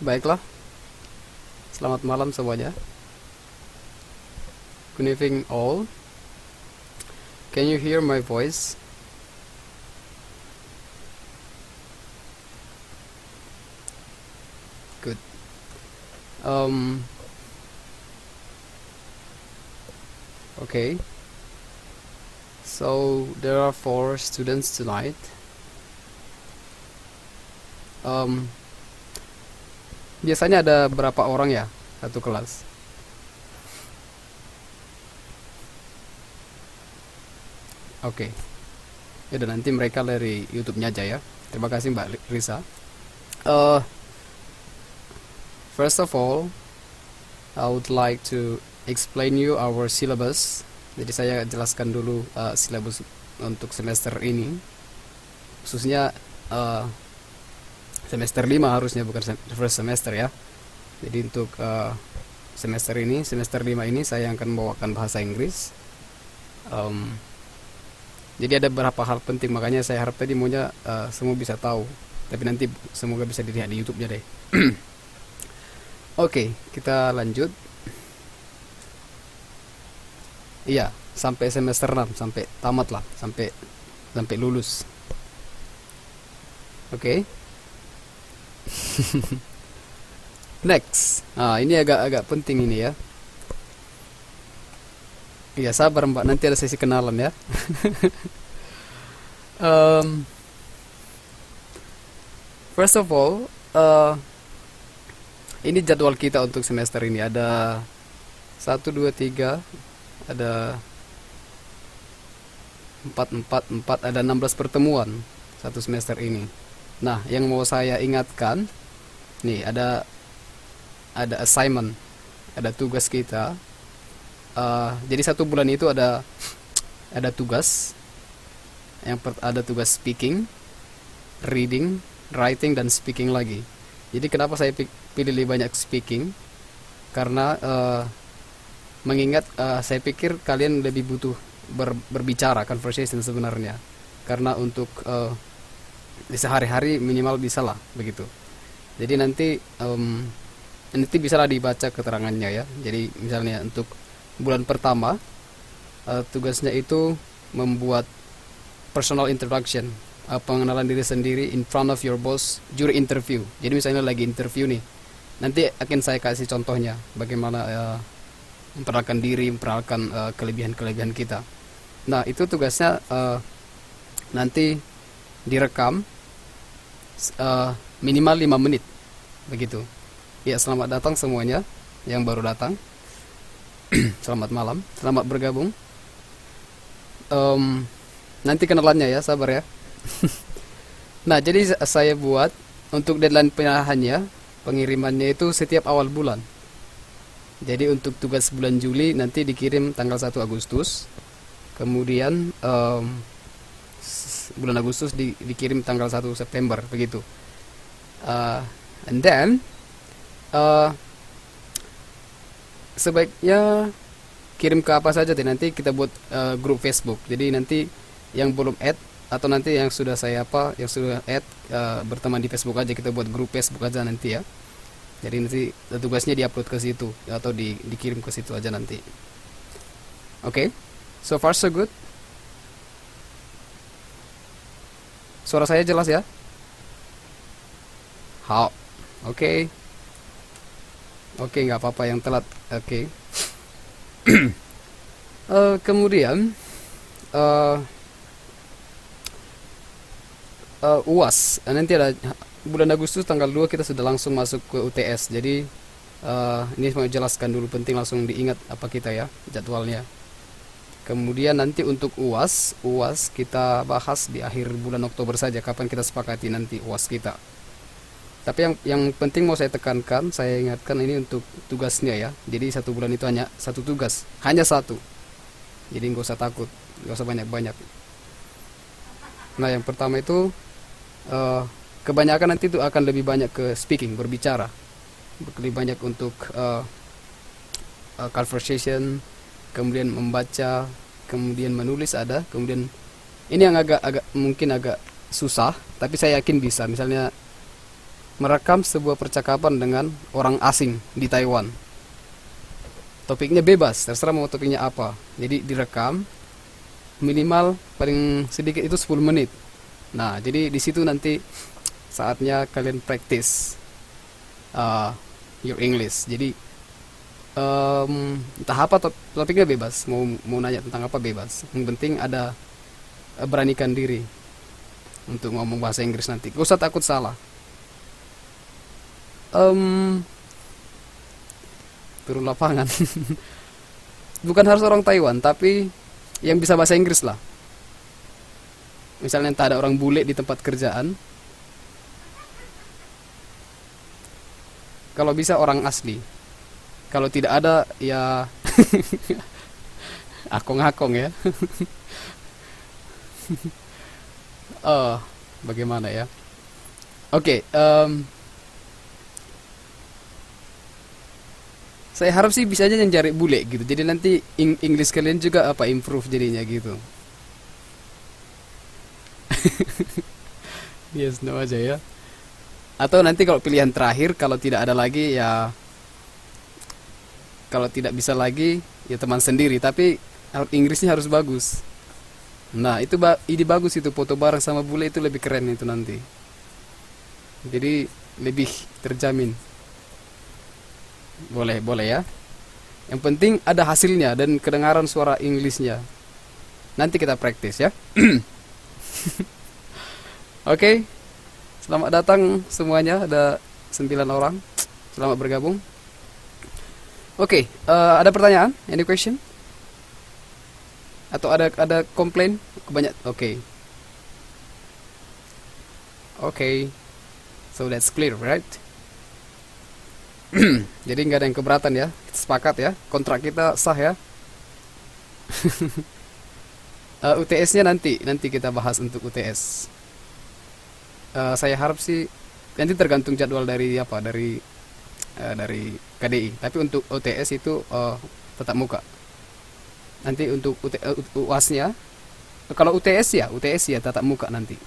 Baiklah, selamat malam semuanya. Good evening all. Can you hear my voice? Good. Um, okay. So there are four students tonight. Um, Biasanya ada berapa orang ya satu kelas? Oke. Ya udah, nanti mereka dari YouTube-nya aja ya. Terima kasih Mbak Risa. Uh, First of all, I would like to explain you our syllabus. Jadi saya jelaskan dulu syllabus untuk semester ini. Khususnya semester 5 harusnya, bukan first semester ya. Jadi untuk semester 5 ini saya akan membawakan bahasa Inggris. Jadi ada beberapa hal penting, makanya saya harap tadi maunya semua bisa tahu. Tapi nanti semoga bisa dilihat di YouTube-nya deh. Oke, kita lanjut. Iya, sampai semester 6, sampai tamat lah, sampai lulus. Oke. Next. Ini agak penting ini ya. Iya, sabar Mbak, nanti ada sesi kenalan ya. Um, First of all, ini jadwal kita untuk semester ini. Ada 1, 2, 3, ada 4, ada 16 pertemuan satu semester ini. Nah, yang mau saya ingatkan, nih ada assignment, ada tugas kita. Jadi satu bulan itu ada tugas. Ada tugas speaking, reading, writing, dan speaking lagi. Jadi kenapa saya pilih lebih banyak speaking? Karena mengingat saya pikir kalian lebih butuh berbicara, conversation sebenarnya. Karena untuk di sehari-hari minimal bisa lah begitu. Jadi nanti bisa lah dibaca keterangannya ya. Jadi misalnya untuk bulan pertama tugasnya itu membuat personal introduction, pengenalan diri sendiri in front of your boss during interview. Jadi misalnya lagi interview nih, nanti akan saya kasih contohnya bagaimana memperkenalkan diri, memperkenalkan kelebihan-kelebihan kita. Nah, itu tugasnya nanti direkam minimal 5 menit begitu. Ya, selamat datang semuanya yang baru datang. Selamat malam, selamat bergabung. Nanti kenalannya ya, sabar ya. Nah, jadi saya buat untuk deadline pengirimannya itu setiap awal bulan. Jadi untuk tugas bulan Juli nanti dikirim tanggal 1 Agustus. Kemudian bulan Agustus dikirim tanggal 1 September begitu. And then sebaiknya kirim ke apa saja deh, nanti kita buat grup Facebook. Jadi nanti yang belum add atau nanti yang sudah yang sudah add berteman di Facebook aja, kita buat grup Facebook aja nanti ya. Jadi nanti tugasnya diupload ke situ atau dikirim ke situ aja nanti. Oke. So far so good. Suara saya jelas ya? How? Oke. Oke, nggak apa-apa yang telat. Oke. Kemudian UAS nanti ada bulan Agustus tanggal 2 kita sudah langsung masuk ke UTS. Jadi ini mau jelaskan dulu, penting langsung diingat apa kita ya jadwalnya. Kemudian nanti untuk UAS kita bahas di akhir bulan Oktober saja, kapan kita sepakati nanti UAS kita. Tapi yang penting mau saya tekankan, saya ingatkan ini untuk tugasnya ya. Jadi satu bulan itu hanya satu tugas, hanya satu. Jadi nggak usah takut, nggak usah banyak-banyak. Nah, yang pertama itu kebanyakan nanti itu akan lebih banyak ke speaking, berbicara, lebih banyak untuk conversation, kemudian membaca, kemudian menulis ada, kemudian ini yang mungkin agak susah, tapi saya yakin bisa. Misalnya merekam sebuah percakapan dengan orang asing di Taiwan. Topiknya bebas, terserah mau topiknya apa. Jadi direkam minimal paling sedikit itu 10 menit. Nah, jadi di situ nanti saatnya kalian practice your English. Jadi entah apa topiknya bebas, mau nanya tentang apa bebas. Yang penting ada beranikan diri untuk ngomong bahasa Inggris nanti. Gak usah takut salah. Turun lapangan. Bukan harus orang Taiwan, tapi yang bisa bahasa Inggris lah. Misalnya entah ada orang bule di tempat kerjaan, kalau bisa orang asli. Kalau tidak ada ya akong-akong ya. Bagaimana ya? Oke, saya harap sih bisa aja yang cari bule gitu. Jadi nanti English kalian juga improve jadinya gitu. Yes, no aja ya. Atau nanti kalau pilihan terakhir, kalau tidak ada lagi ya, kalau tidak bisa lagi ya teman sendiri, tapi Inggrisnya harus bagus. Nah, itu ide bagus itu, foto bareng sama bule itu lebih keren itu nanti. Jadi lebih terjamin. Boleh, boleh ya. Yang penting ada hasilnya dan kedengaran suara Inggrisnya. Nanti kita praktis ya. Oke. Selamat datang semuanya, ada 9 orang. Selamat bergabung. Oke, ada pertanyaan? Any question? Atau ada komplain? Kebanyak. Oke. Oke. So that's clear, right? Jadi nggak ada yang keberatan ya. Kita sepakat ya. Kontrak kita sah ya. UTS-nya nanti kita bahas untuk UTS. Saya harap sih nanti tergantung jadwal dari dari KDI. Tapi untuk UTS itu tetap muka. Nanti untuk UAS-nya, kalau UTS ya tatap muka nanti.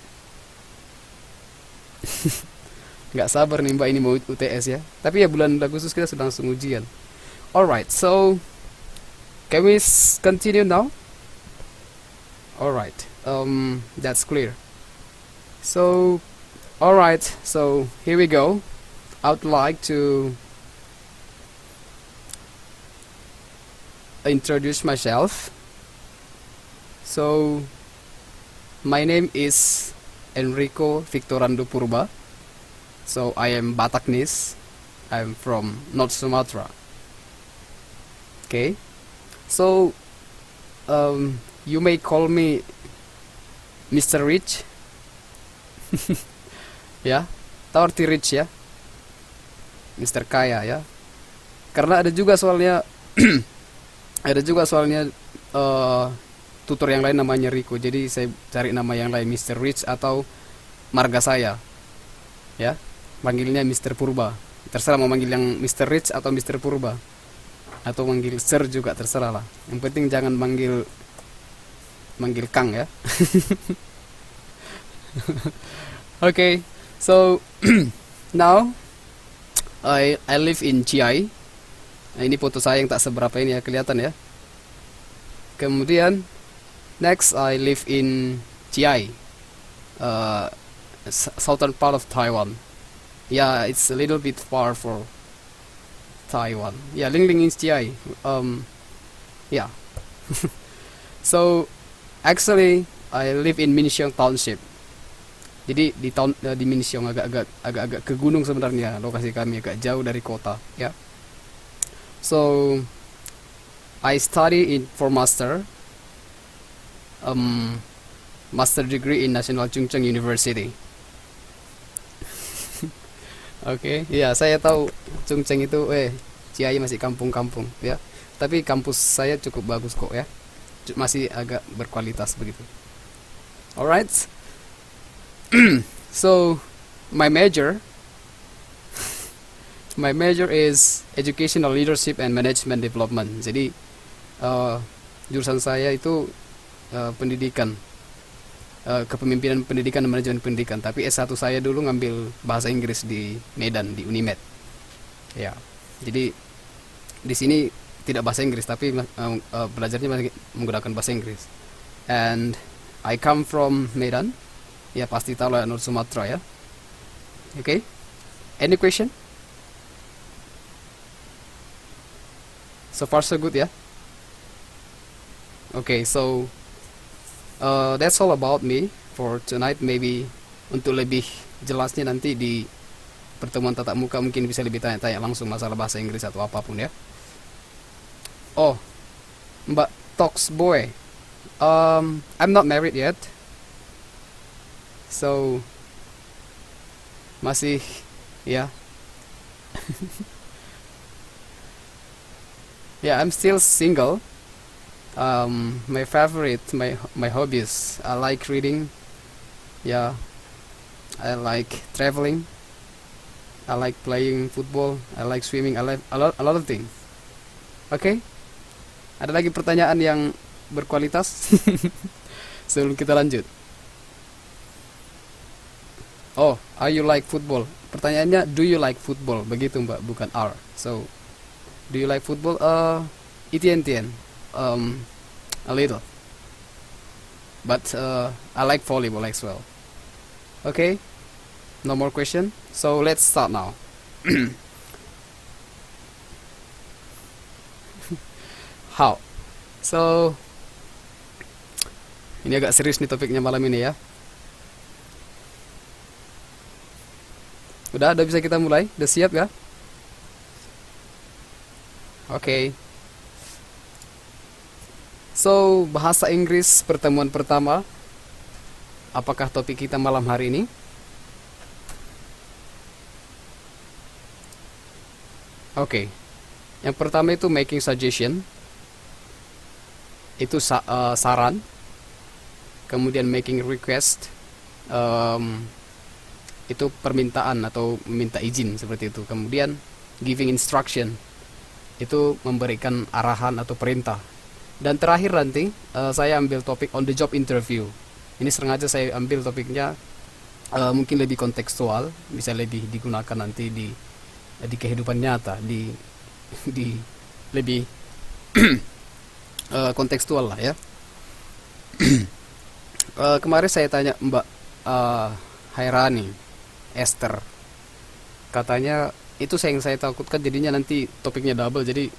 Nggak sabar nih Mbak ini mau UTS ya. Tapi ya bulan Agustus kita sudah langsung ujian. Alright, so can we continue now? Alright, that's clear. So, alright, so here we go. I would like to introduce myself. So, my name is Enrico Victorando Purba. So, I am Bataknis. I'm from North Sumatra. Okay. So, you may call me Mr. Rich. Ya, Torty Rich ya. Mr. Kaya ya. Karena ada juga soalnya tutor yang lain namanya Rico. Jadi saya cari nama yang lain, Mr. Rich atau marga saya. Ya, panggilnya Mr. Purba. Terserah mau manggil yang Mr. Rich atau Mr. Purba. Atau manggil Sir juga terserah lah. Yang penting jangan manggil Kang ya. Okay, so now I live in Chiai. Nah, ini foto saya yang tak seberapa ini ya, kelihatan ya. Kemudian next I live in Chiai, southern part of Taiwan. Yeah, it's a little bit far for Taiwan. Yeah, Lingling is Chiai. Yeah. So actually I live in Minxiong Township. Jadi di Minxiong agak ke gunung sebenarnya, lokasi kami agak jauh dari kota ya. So I study for master degree in National Chung Cheng University. Oke, ya saya tahu Chung Cheng itu Ciai masih kampung-kampung ya. Tapi kampus saya cukup bagus kok ya. Masih agak berkualitas begitu. Alright. So my major is educational leadership and management development. Jadi jurusan saya itu pendidikan kepemimpinan pendidikan dan manajemen pendidikan, tapi S1 saya dulu ngambil bahasa Inggris di Medan di Unimed. Ya. Jadi di sini tidak bahasa Inggris tapi belajarnya masih menggunakan bahasa Inggris. And I come from Medan. Ya pasti tahu lah, North Sumatra ya. Okay? Any question? So far so good ya. Okay, so that's all about me for tonight. Maybe untuk lebih jelasnya nanti di pertemuan tatap muka mungkin bisa lebih tanya-tanya langsung masalah bahasa Inggris atau apapun ya. Oh, Mbak Tox Boy, I'm not married yet, so masih ya. Yeah, I'm still single. My favorite, my hobbies. I like reading. Yeah, I like traveling. I like playing football. I like swimming. I like a lot of things. Okay? Ada lagi pertanyaan yang berkualitas sebelum kita lanjut? Oh, are you like football? Pertanyaannya, do you like football? Begitu Mbak, bukan are. So, do you like football? Itian-tian. A little. But I like volleyball as well. Okay? No more question? So, let's start now. How? So, ini agak serius nih topiknya malam ini ya. Udah bisa kita mulai? Udah siap gak? Oke. So, bahasa Inggris pertemuan pertama. Apakah topik kita malam hari ini? Oke. Yang pertama itu making suggestion. Itu saran. Kemudian making request. Itu permintaan atau meminta izin seperti itu. Kemudian giving instruction. Itu memberikan arahan atau perintah. Dan terakhir nanti saya ambil topik on the job interview. Ini sengaja saya ambil topiknya mungkin lebih kontekstual, bisa lebih digunakan nanti di kehidupan nyata, di lebih kontekstual lah ya. Kemarin saya tanya Mbak Hairani Esther, katanya itu yang saya takutkan jadinya nanti topiknya double, jadi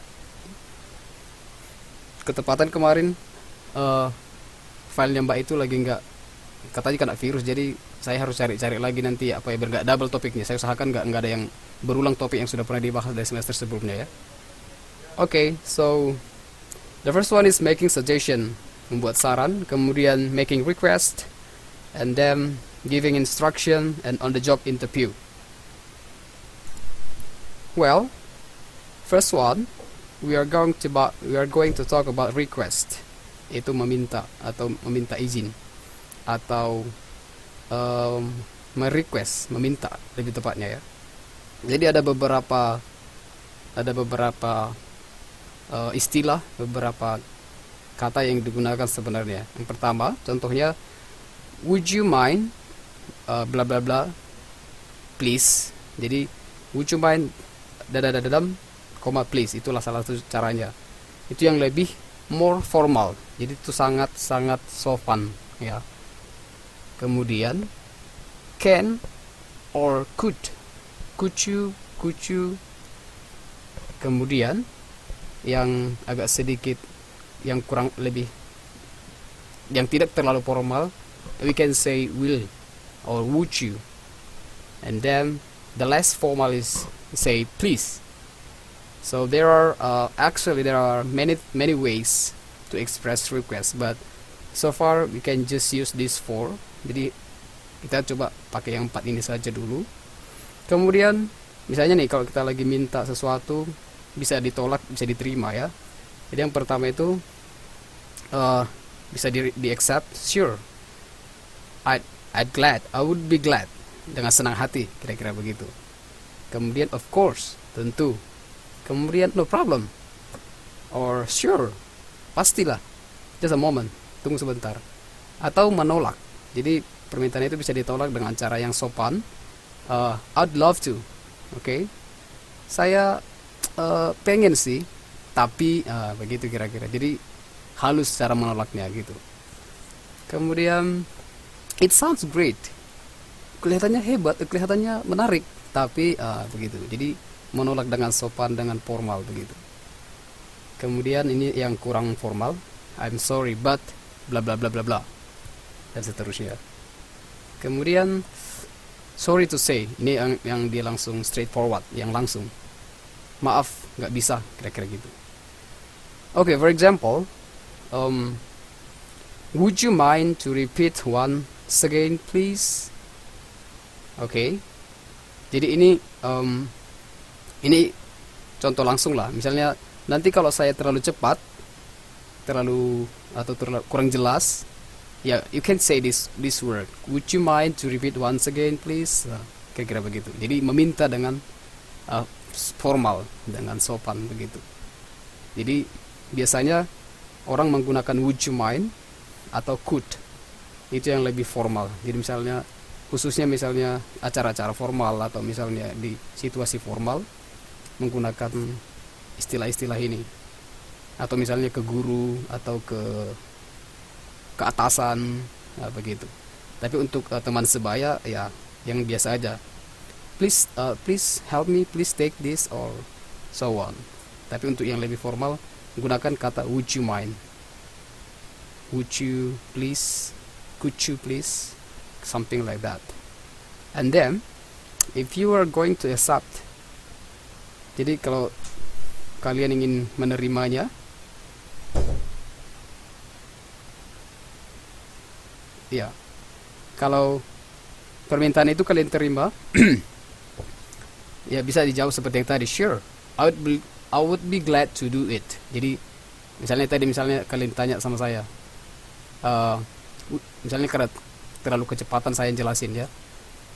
ketepatan kemarin filenya Mbak itu lagi nggak, katanya kena virus, jadi saya harus cari-cari lagi nanti apa ya biar nggak double topiknya. Saya usahakan nggak ada yang berulang topik yang sudah pernah dibahas dari semester sebelumnya ya. Okay, so the first one is making suggestion, membuat saran, kemudian making request, and then giving instruction, and on the job interview. Well, first one, we are going to talk about request. Itu meminta atau meminta izin atau merequest, meminta lebih tepatnya ya. Jadi ada beberapa istilah, beberapa kata yang digunakan sebenarnya. Yang pertama, contohnya, would you mind bla bla bla please. Jadi would you mind dadadadadam koma please, itulah salah satu caranya. Itu yang lebih more formal. Jadi itu sangat sopan ya. Kemudian can or could you. Kemudian yang agak sedikit, yang kurang lebih, yang tidak terlalu formal, we can say will or would you. And then the less formal is say please. So there are many ways to express request, but so far we can just use these four. Jadi kita coba pakai yang 4 ini saja dulu. Kemudian misalnya nih, kalau kita lagi minta sesuatu, bisa ditolak, bisa diterima ya. Jadi yang pertama itu bisa di accept, sure, I would be glad, dengan senang hati, kira-kira begitu. Kemudian of course, tentu. Kemudian no problem, or sure, pastilah, just a moment, tunggu sebentar. Atau menolak, Jadi permintaan itu bisa ditolak dengan cara yang sopan. I'd love to. Oke. Saya pengen sih, tapi begitu kira-kira. Jadi halus cara menolaknya gitu. Kemudian it sounds great. Kelihatannya hebat, kelihatannya menarik, tapi begitu. Jadi menolak dengan sopan, dengan formal begitu. Kemudian ini yang kurang formal. I'm sorry but bla bla bla bla bla dan seterusnya. Kemudian sorry to say, ini yang dia langsung straightforward, yang langsung. Maaf, nggak bisa, kira-kira gitu. Okay, for example, would you mind to repeat once again, please? Okay. Jadi ini contoh langsung lah. Misalnya nanti kalau saya terlalu cepat, kurang jelas, ya you can say this word. Would you mind to repeat once again, please? Kira-kira begitu. Jadi meminta dengan formal, dengan sopan begitu. Jadi biasanya orang menggunakan would you mind atau could. Itu yang lebih formal. Jadi misalnya khususnya misalnya acara-acara formal atau misalnya di situasi formal menggunakan istilah-istilah ini. Atau misalnya ke guru atau ke atasan, begitu. Tapi untuk teman sebaya ya yang biasa aja. Please help me, please take this or so on. Tapi untuk yang lebih formal gunakan kata would you mind. Would you please, could you please, something like that. And then if you are going to accept, jadi kalau kalian ingin menerimanya, ya, kalau permintaan itu kalian terima, ya bisa dijawab seperti yang tadi, sure, I would be glad to do it. Jadi misalnya kalian tanya sama saya, misalnya karena terlalu kecepatan saya jelasin ya,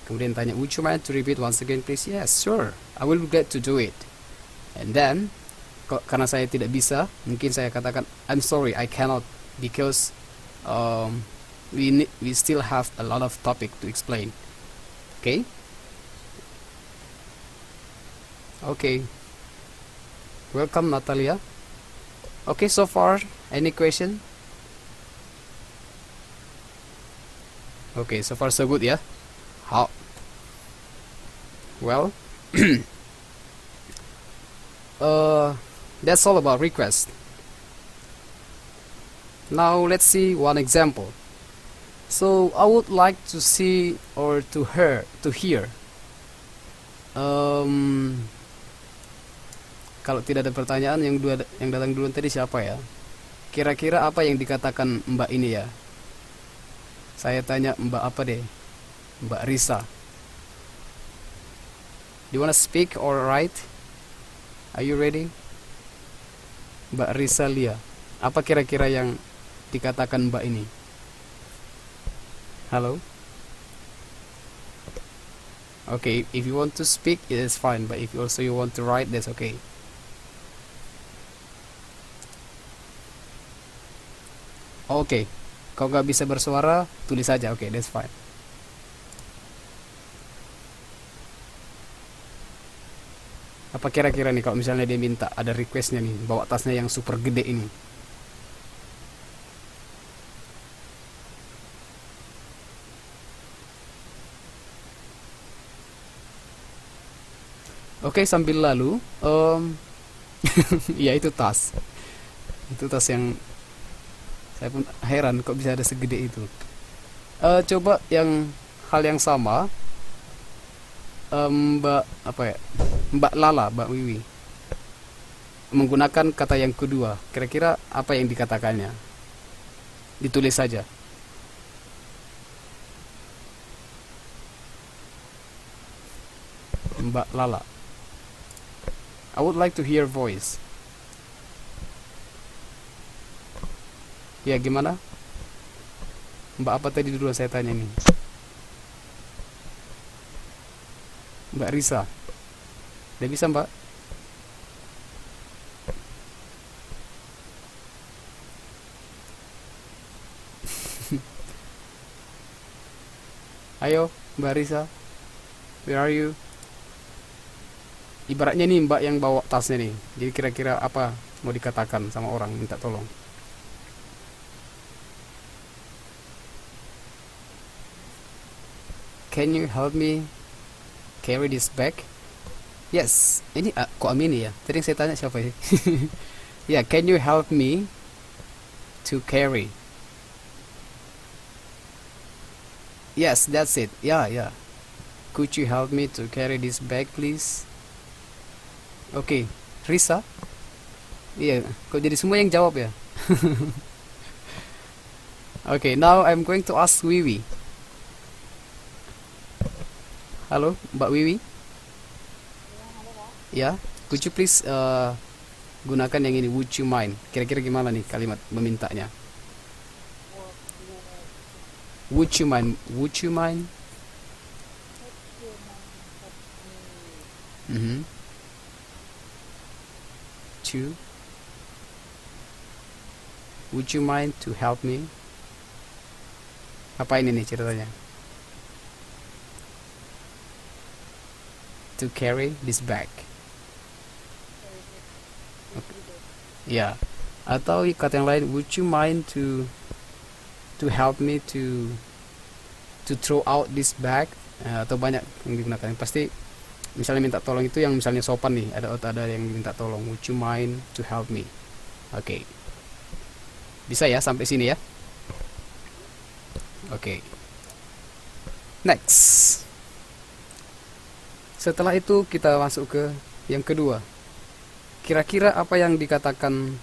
kemudian tanya, would you mind to repeat once again please? Yes, sure, I will be glad to do it. And then karena saya tidak bisa, mungkin saya katakan I'm sorry I cannot because we still have a lot of topic to explain. Okay? Okay. Welcome Natalia. Okay, so far any question? Okay, so far so good ya. How? Well, that's all about request. Now let's see one example. So I would like to see or to hear. Kalau tidak ada pertanyaan, yang datang duluan tadi siapa ya? Kira-kira apa yang dikatakan Mbak ini ya? Saya tanya Mbak apa deh? Mbak Risa. Do you wanna speak or write? Are you ready? Mbak Risa Lia. Apa kira-kira yang dikatakan Mbak ini? Halo? Okay, if you want to speak, it is fine. But if you want to write, that's okay. Okay, kalau nggak bisa bersuara, tulis saja. Okay, that's fine. Apa kira-kira nih kalau misalnya dia minta, ada requestnya nih, bawa tasnya yang super gede ini. Oke, sambil lalu, ya itu tas. Itu tas yang saya pun heran kok bisa ada segede itu. Coba yang hal yang sama, Mbak apa ya? Mbak Lala, Mbak Wiwi menggunakan kata yang kedua. Kira-kira apa yang dikatakannya? Ditulis saja. Mbak Lala. I would like to hear voice. Ya, gimana? Mbak apa tadi dulu saya tanya nih? Mbak Risa. Udah bisa, Mbak? Ayo, Mbak Risa. Where are you? Ibaratnya nih Mbak yang bawa tasnya nih. Jadi kira-kira apa mau dikatakan sama orang minta tolong? Can you help me carry this bag? Yes. Ini kok Amini ya? Tadi yang saya tanya siapa sih? Ya, can you help me to carry? Yes, that's it. Yeah, yeah. Could you help me to carry this bag, please? Oke, Risa. Iya, kok jadi semua yang jawab ya? Oke, now I'm going to ask Wiwi. Halo, Mbak Wiwi. Ya, could you please gunakan yang ini, would you mind? Kira-kira gimana nih kalimat memintanya? Would you mind? Would you mind? Mhm. To Would you mind to help me? Apa ini nih ceritanya? To carry this bag. Ya. Atau kata yang lain, would you mind to help me to throw out this bag? Atau banyak yang digunakan. Pasti misalnya minta tolong itu yang misalnya sopan nih, ada yang minta tolong, would you mind to help me? Oke. Bisa ya sampai sini ya? Oke. Next. Setelah itu kita masuk ke yang kedua. Kira-kira apa yang dikatakan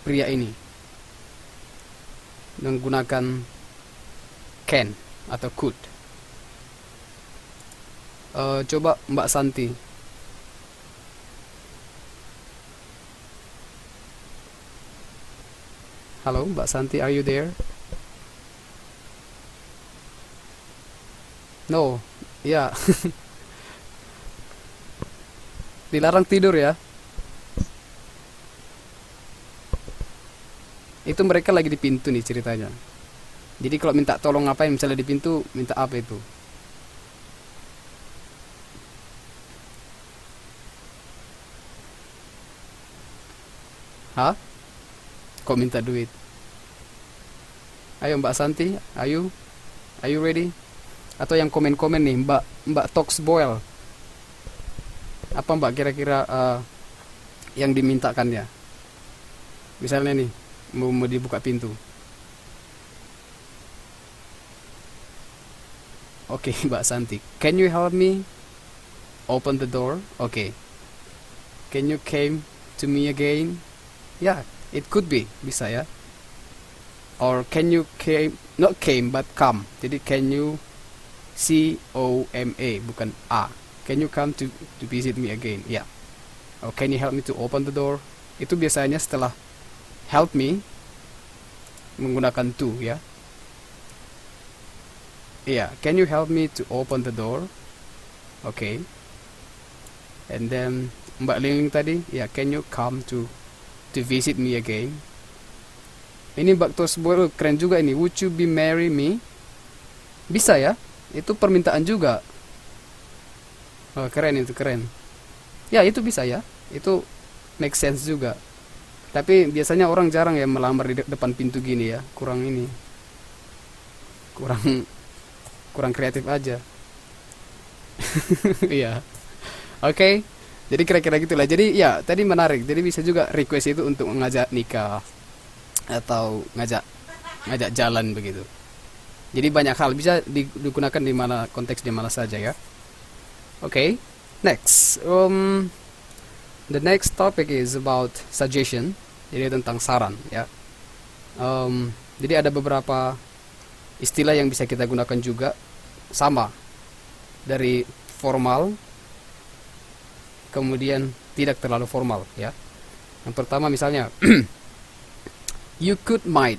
pria ini menggunakan can atau could? Coba Mbak Santi. Halo Mbak Santi, are you there? No, ya. Dilarang tidur ya. Itu mereka lagi di pintu nih ceritanya. Jadi kalau minta tolong ngapain, misalnya di pintu, minta apa itu? Hah? Kok minta duit? Ayo Mbak Santi, are you ready? Atau yang komen-komen nih, Mbak Toxboil. Apa Mbak kira-kira yang dimintakan ya? Misalnya nih, mau dibuka pintu. Oke, Mbak Santi. Can you help me open the door? Oke. Can you came to me again? Ya, it could be. Bisa ya. Or can you came, not came but come. Jadi can you C-O-M-A bukan A. Can you come to visit me again? Ya. Or can you help me to open the door? Itu biasanya setelah help me menggunakan to ya. Iya, can you help me to open the door? Okay. And then Mbak Ling tadi, ya, can you come to visit me again? Ini Mbak Tosboil keren juga ini. Would you be marry me? Bisa ya? Itu permintaan juga. Oh, keren itu, keren. Ya, itu bisa ya. Itu make sense juga. Tapi biasanya orang jarang ya melamar di depan pintu gini ya. Kurang ini. Kurang kreatif aja. Iya. Oke. Jadi kira-kira gitulah. Jadi ya, tadi menarik. Jadi bisa juga request itu untuk ngajak nikah atau ngajak jalan begitu. Jadi banyak hal bisa digunakan di mana konteks di mana saja ya. Oke. Next. The next topic is about suggestion. Jadi tentang saran ya. Jadi ada beberapa istilah yang bisa kita gunakan juga sama dari formal kemudian tidak terlalu formal ya. Yang pertama misalnya you could might,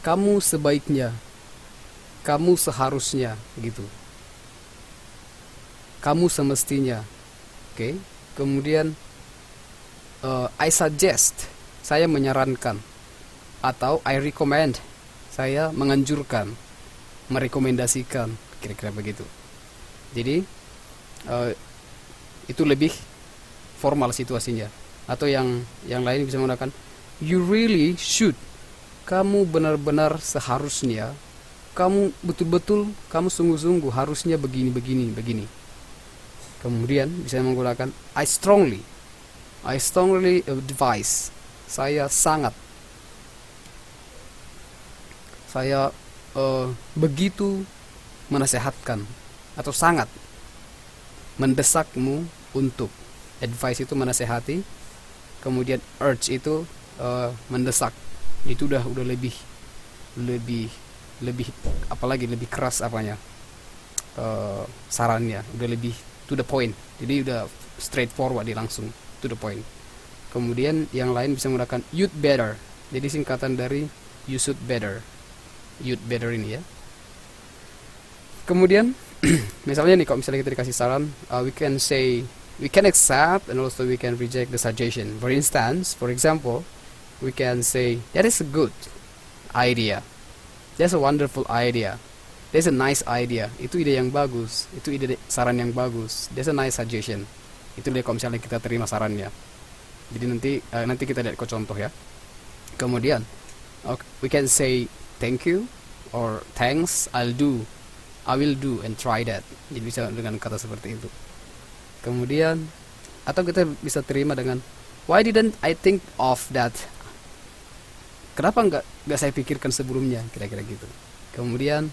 kamu sebaiknya, kamu seharusnya gitu, kamu semestinya. Oke. Kemudian I suggest, saya menyarankan, atau I recommend, saya menganjurkan. merekomendasikan, kira-kira begitu. Jadi itu lebih formal situasinya. Atau yang lain bisa menggunakan you really should. Kamu benar-benar seharusnya, kamu betul-betul, kamu sungguh-sungguh harusnya begini begini begini. Kemudian bisa menggunakan I strongly advise. Saya begitu menasehatkan atau sangat mendesakmu untuk. Advice itu menasehati, kemudian urge itu mendesak. Itu udah lebih apalagi lebih keras apanya, sarannya udah lebih to the point. Jadi udah straightforward, dia langsung to the point. Kemudian yang lain bisa menggunakan you'd better. Jadi singkatan dari you should better. You'd better ini ya. Kemudian misalnya nih, kalau misalnya kita dikasih saran, we can accept and also we can reject the suggestion. For example, we can say that is a good idea. That's a wonderful idea. That's a nice idea. Itu ide yang bagus. Itu ide saran yang bagus. That's a nice suggestion. Itu dia kalau misalnya kita terima sarannya. Jadi nanti kita lihat contoh ya. Kemudian we can say thank you or thanks, I will do and try that. Jadi bisa dengan kata seperti itu. Kemudian atau kita bisa terima dengan why didn't I think of that? Kenapa nggak saya pikirkan sebelumnya, kira-kira gitu. Kemudian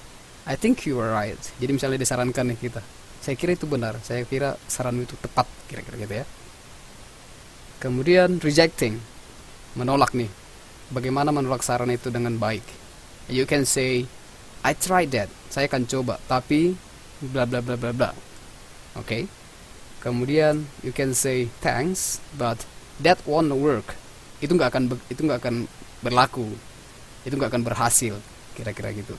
I think you are right. Jadi misalnya disarankan nih kita, saya kira itu benar, saya kira saranmu itu tepat, kira-kira gitu ya. Kemudian rejecting, menolak nih. Bagaimana menolak saran itu dengan baik? You can say I tried that, saya akan coba, tapi bla bla bla bla bla. Oke. Kemudian you can say thanks, but that won't work. Itu nggak akan berlaku. Itu nggak akan berhasil, kira-kira gitu.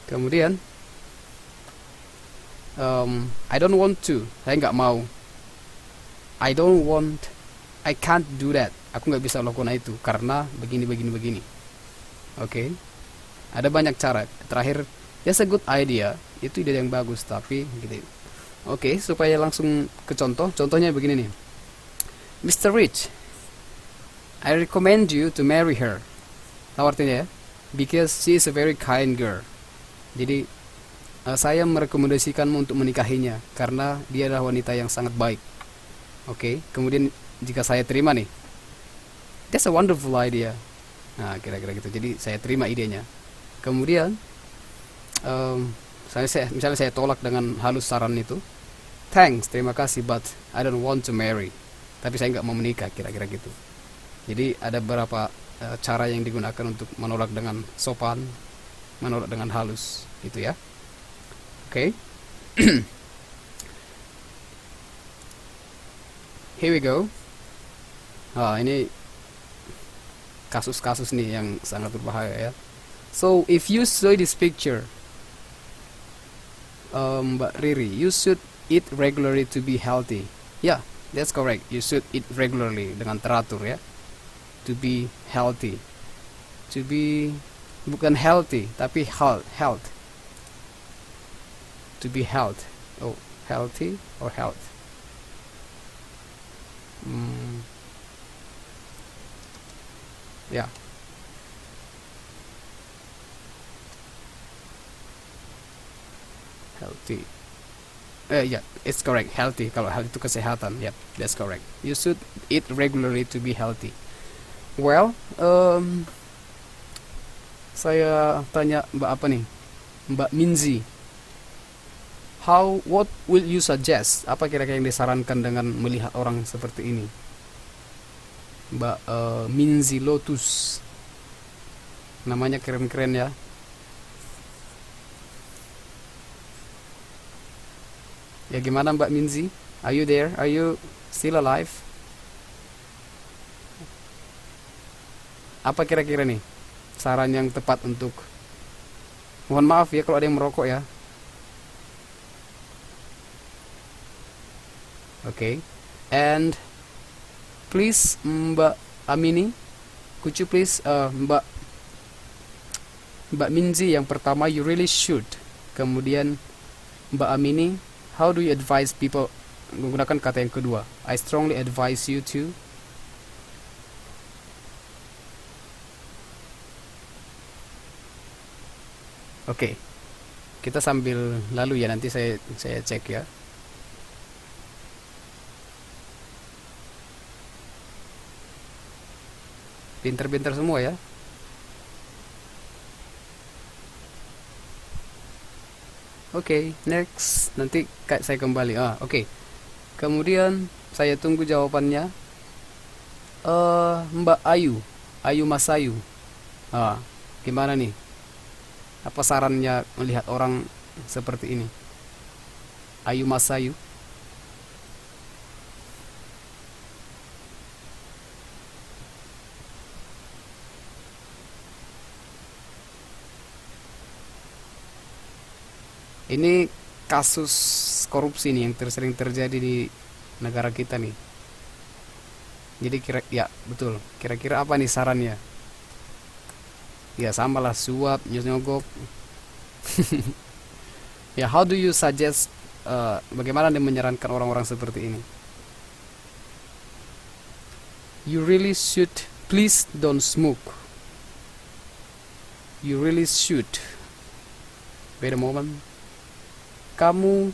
Kemudian I don't want to, saya nggak mau. I can't do that, aku nggak bisa lakukan itu karena begini. Oke. Ada banyak cara. Terakhir, that's a good idea, itu ide yang bagus, tapi gitu. Oke, supaya langsung ke contohnya begini nih. Mr. Rich, I recommend you to marry her. Tahu artinya ya? Because she is a very kind girl. Jadi saya merekomendasikanmu untuk menikahinya karena dia adalah wanita yang sangat baik. Oke. Kemudian jika saya terima nih, that's a wonderful idea. Nah, kira-kira gitu. Jadi saya terima idenya. Kemudian misalnya saya tolak dengan halus saran itu, thanks, terima kasih, but I don't want to marry. Tapi saya nggak mau menikah, kira-kira gitu. Jadi ada beberapa cara yang digunakan untuk menolak dengan sopan, menolak dengan halus, gitu ya. Oke. Here we go. Ini kasus-kasus nih yang sangat berbahaya ya. So if you see this picture, Mbak Riri, you should eat regularly to be healthy. Yeah, that's correct. You should eat regularly, dengan teratur ya. To be healthy. To be, bukan healthy, tapi health. To be health. Oh, healthy or health? Ya. Healthy. Yeah, it's correct. Healthy. Kalau healthy itu kesehatan. Yep, that's correct. You should eat regularly to be healthy. Well, saya tanya Mbak apa nih? Mbak Minzi. What will you suggest? Apa kira-kira yang disarankan dengan melihat orang seperti ini? Mbak Minzi Lotus. Namanya keren-keren ya. Ya gimana Mbak Minzi? Are you there? Are you still alive? Apa kira-kira nih saran yang tepat untuk, mohon maaf ya kalau ada yang merokok ya. Okay. And please Mbak Amini, could you please Mbak Mbak Minzi yang pertama, you really should. Kemudian Mbak Amini, how do you advise people? Menggunakan kata yang kedua, I strongly advise you to. Oke, kita sambil lalu ya, nanti saya cek ya. Pinter-pinter semua ya. Oke, next. Nanti saya kembali. Oke. Kemudian saya tunggu jawabannya. Mbak Ayu, Mas Ayu. Gimana nih? Apa sarannya melihat orang seperti ini? Ayu Mas Ayu. Ini kasus korupsi nih yang sering terjadi di negara kita nih. Jadi ya betul. Kira-kira apa nih sarannya? Ya samalah, suap, nyogok. Ya, how do you suggest? Bagaimana Anda menyarankan orang-orang seperti ini? You really should. Please don't smoke. You really should. Wait a moment. Kamu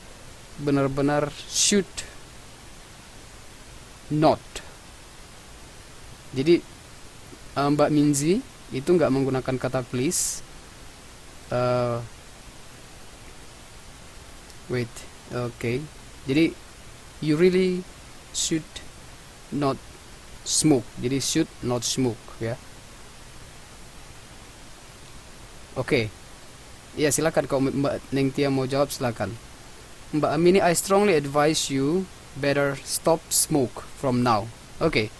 benar-benar should not. Jadi Mbak Minzi itu nggak menggunakan kata please. Wait, okay. Jadi you really should not smoke. Jadi should not smoke ya. Oke. Ya silakan kalau Mbak Nengtia mau jawab silakan. Mbak Amini, I strongly advise you better stop smoke from now. Oke.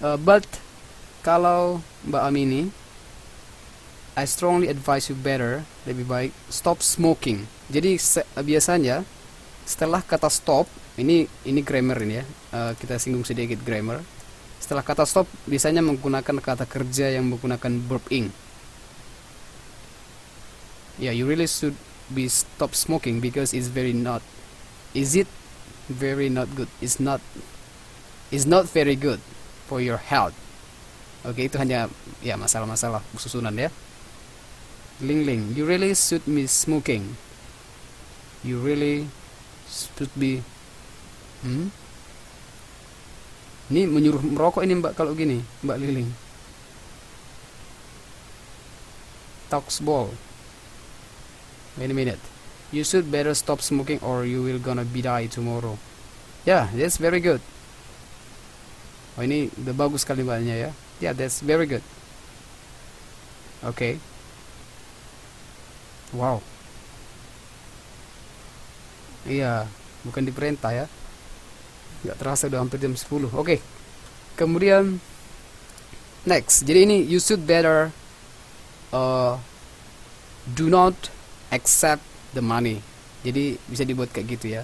But kalau Mbak Amini, I strongly advise you better, lebih baik stop smoking. Jadi biasanya setelah kata stop, ini grammar ini ya. Kita singgung sedikit grammar. Setelah kata stop biasanya menggunakan kata kerja yang menggunakan verb ing. Yeah, you really should be stop smoking because it's very not. Is it very not good? It's not very good for your health. Oke, itu hanya ya masalah-masalah susunan ya. Ling, you really should be smoking. You really should be. Ini menyuruh merokok ini Mbak kalau gini, Mbak Liling. Talks ball. Wait a minute. You should better stop smoking or you will gonna be die tomorrow. Yeah, that's very good. Oh, ini udah bagus kalimatnya ya. Yeah, that's very good. Okay. Wow. Iya, bukan diperintah ya. Nggak terasa udah hampir jam 10. Oke. Kemudian next. Jadi ini you should better do not accept the money. Jadi bisa dibuat kayak gitu ya.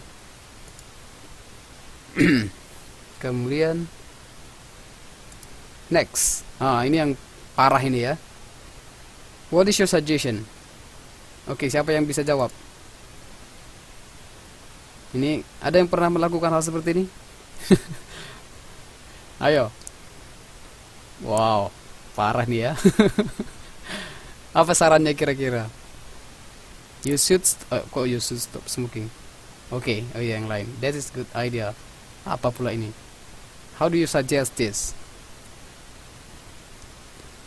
Kemudian next. Ini yang parah ini ya. What is your suggestion? Oke, siapa yang bisa jawab? Ini ada yang pernah melakukan hal seperti ini? Ayo. Wow, parah nih ya. Apa sarannya kira-kira? You should stop smoking. Oke, oh iya yang lain. That is good idea. Apa pula ini? How do you suggest this?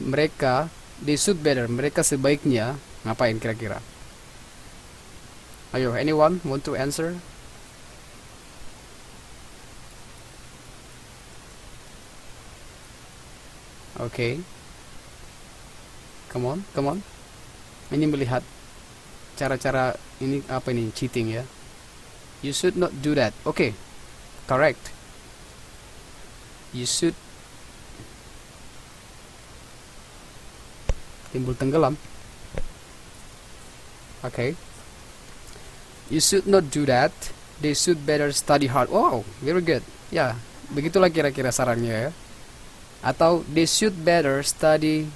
They should better. Mereka sebaiknya ngapain kira-kira? Ayo, anyone want to answer? Okay. Come on. Ini melihat cara-cara ini apa ini cheating ya. You should not do that. Okay. Correct. You should timbul tenggelam. Okay. You should not do that. They should better study hard. Wow, very good. Ya, begitulah kira-kira sarannya ya. Atau they should better study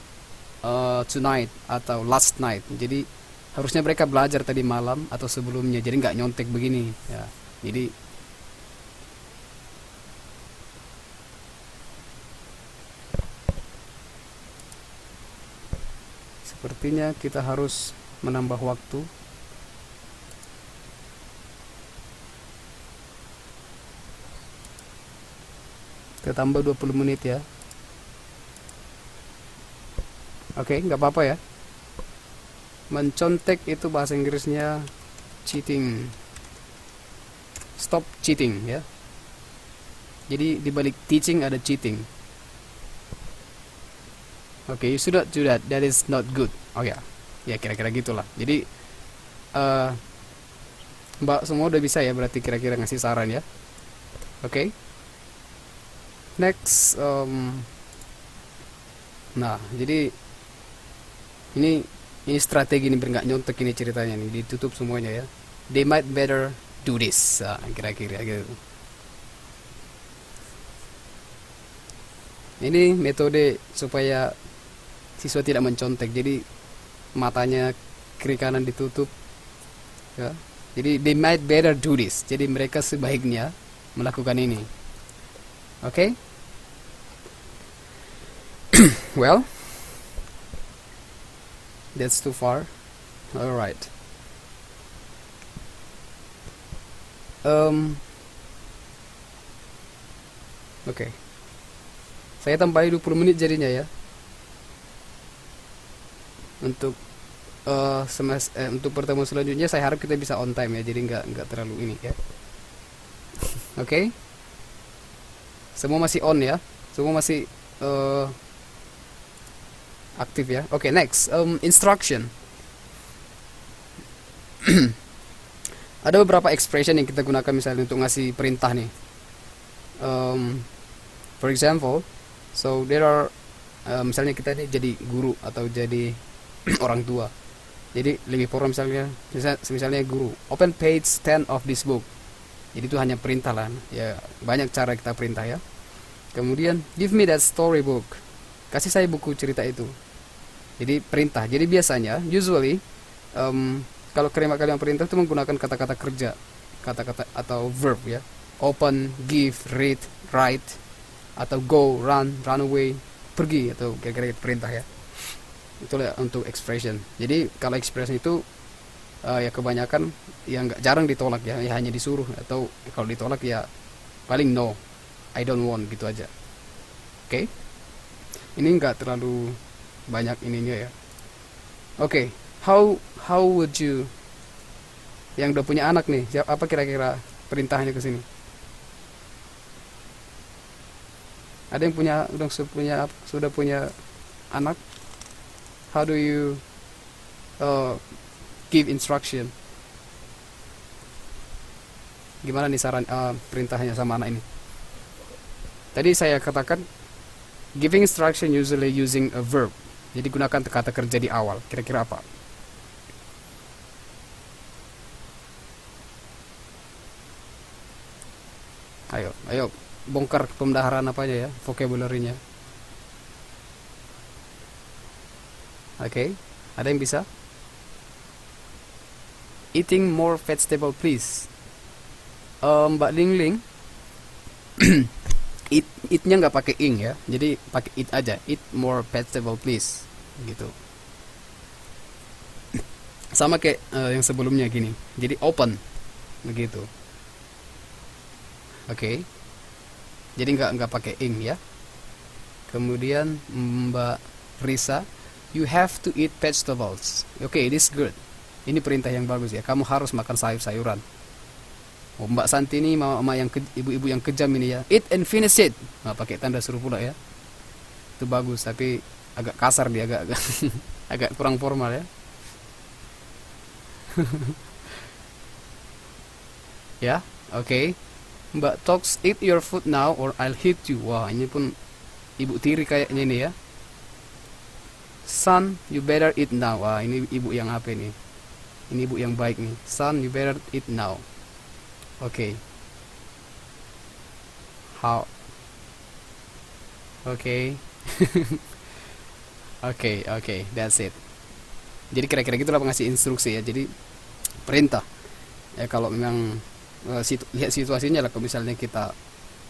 tonight atau last night. Jadi harusnya mereka belajar tadi malam atau sebelumnya. Jadi nggak nyontek begini ya. Jadi sepertinya kita harus menambah waktu. Kita tambah 20 menit ya. Oke, nggak apa-apa ya. Mencontek itu bahasa Inggrisnya cheating. Stop cheating ya. Jadi di balik teaching ada cheating. Oke, you should not do that. That is not good. Oh ya, ya kira-kira gitulah. Jadi Mbak semua udah bisa ya, berarti kira-kira ngasih saran ya. Oke. Next, nah jadi ini strategi ini biar nggak nyontek ini ceritanya nih, ditutup semuanya ya. They might better do this. Nah, kira-kira gitu. Ini metode supaya siswa tidak mencontek. Jadi matanya kiri kanan ditutup ya. Jadi they might better do this. Jadi mereka sebaiknya melakukan ini. Oke? Well, that's too far. Alright. Oke. Saya tambahin 20 menit jadinya ya. Untuk untuk pertemuan selanjutnya saya harap kita bisa on time ya. Jadi nggak terlalu ini ya. Oke? Semua masih on ya. Semua masih aktif ya. Oke, next, instruction. Ada beberapa expression yang kita gunakan misalnya untuk ngasih perintah nih. For example, so there are misalnya kita ini jadi guru atau jadi orang tua. Jadi lebih formal misalnya guru, open page 10 of this book. Jadi itu hanya perintah lah. Ya, banyak cara kita perintah ya. Kemudian give me that storybook. Kasih saya buku cerita itu. Jadi perintah. Jadi biasanya usually kalau kalimat perintah itu menggunakan kata-kata kerja, kata-kata atau verb ya. Open, give, read, write, atau go, run, run away, pergi, atau kira-kira perintah ya. Itulah untuk expression. Jadi kalau expression itu ya kebanyakan yang jarang ditolak ya, hanya disuruh, atau kalau ditolak ya paling no, I don't want gitu aja. Oke? Ini nggak terlalu banyak ininya ya. Oke, how would you, yang udah punya anak nih, apa kira-kira perintahnya ke sini? Ada yang sudah punya anak? How do you give instruction? Gimana nih saran perintahnya sama anak ini? Tadi saya katakan giving instruction usually using a verb. Jadi gunakan kata kerja di awal. Kira-kira apa? Ayo bongkar pembenaran apanya ya, vocabulary-nya. Oke, ada yang bisa? Eating more vegetable please. Mbak Lingling, eat-nya nggak pakai ing ya, jadi pakai eat aja. Eat more vegetable please, gitu. Sama kayak yang sebelumnya gini. Jadi open, begitu. Oke. Jadi nggak pakai ing ya. Kemudian Mbak Risa, you have to eat vegetables. Oke, this is good. Ini perintah yang bagus ya. Kamu harus makan sayur-sayuran. Oh, Mbak Santi ini mama yang ibu-ibu yang kejam ini ya. Eat and finish it. Nah, pakai tanda suruh pula ya. Itu bagus, tapi agak kasar dia, agak agak kurang formal ya. Ya, oke. Mbak Tox, eat your food now or I'll hit you. Wah, ini pun ibu tiri kayaknya ini ya. Son, you better eat now. Wah, ini ibu yang apa ini? Ini ibu yang baik nih. Son, you better eat now. Oke. How? Oke. Oke, oke, that's it. Jadi kira-kira gitulah pengasih instruksi ya. Jadi perintah. Ya kalau memang lihat situasinya lah. Kalau misalnya kita